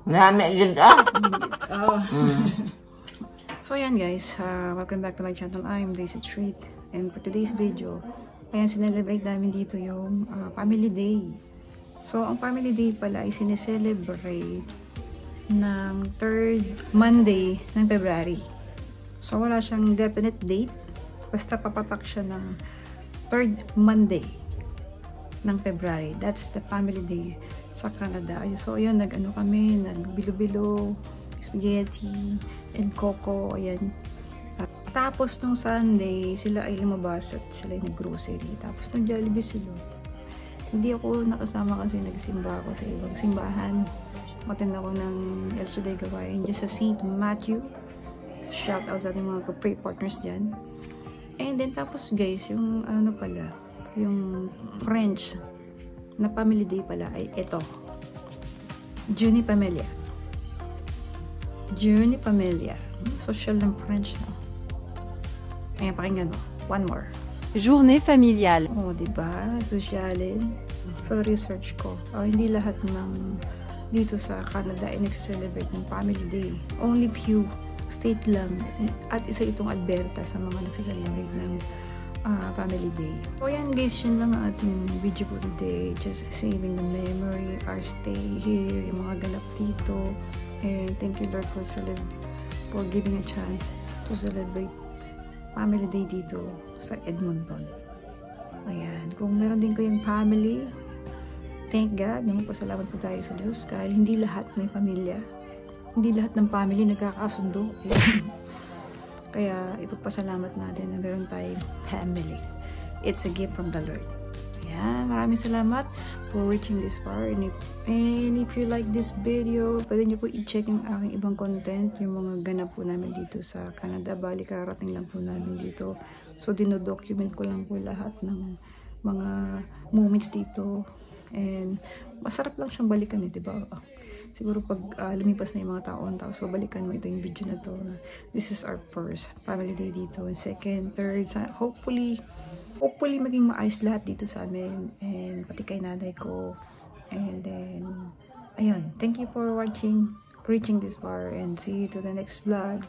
Nami yun ah. Oh. So ayan guys, welcome back to my channel. I'm Daisy Treat. And for today's video, ayan, sinelebrate namin dito yung Family Day. So ang Family Day pala ay sineselebrate ng 3rd Monday ng February. So wala siyang definite date, basta papatak siya ng 3rd Monday ng February. That's the Family Day sa Canada. So ayun, nag-ano kami, nag-bilo-bilo, spaghetti, and coco, ayan. Tapos nung Sunday, sila ay lumabas at sila ay nag-grocery. Tapos nag-Jollibee sila. Hindi ako nakasama kasi nagsimba ako sa ibang simbahan. Matin ako ng El Shaddai Gawain dyan sa St. Matthew. Shout out sa ating mga pray partners dyan. And then tapos guys, yung ano pala, yung French na Family Day pala ay ito. Journey Familia. Journey Familia. Social ng French, no? Ayan, pakinggan mo. One more. Journée familiale. Oh, diba? Sosyalin. Sa research ko, hindi lahat ng dito sa Canada ay nagsiselebrate ng Family Day. Only few state lang. At isa itong Alberta sa mga nagsiselebrate ng Family Day. So yan guys, yun lang ang ating video for today. Just saving the memory, our stay here, yung mga ganap dito. And thank you Lord for giving a chance to celebrate Family Day dito sa Edmonton. Ayan, kung meron din kayong family, thank God, magpasalamat po tayo sa Diyos dahil hindi lahat may pamilya. Hindi lahat ng family nagkakasundo. Kaya ipagpasalamat natin na meron tayong family. It's a gift from the Lord. Ayan, maraming salamat for reaching this far. And if you like this video, pwede nyo po i-check yung aking ibang content, yung mga ganap po namin dito sa Canada. Bali, karating lang po namin dito. So, dinodocument ko lang po lahat ng mga moments dito. And masarap lang siyang balikan eh, diba? Siguro pag lumipas na yung mga taon, tapos babalikan mo ito yung video na to. This is our first Family Day dito. And second, third, hopefully maging maayos lahat dito sa amin. And pati kay nanay ko. And then, ayun. Thank you for watching, reaching this far. And see you to the next vlog.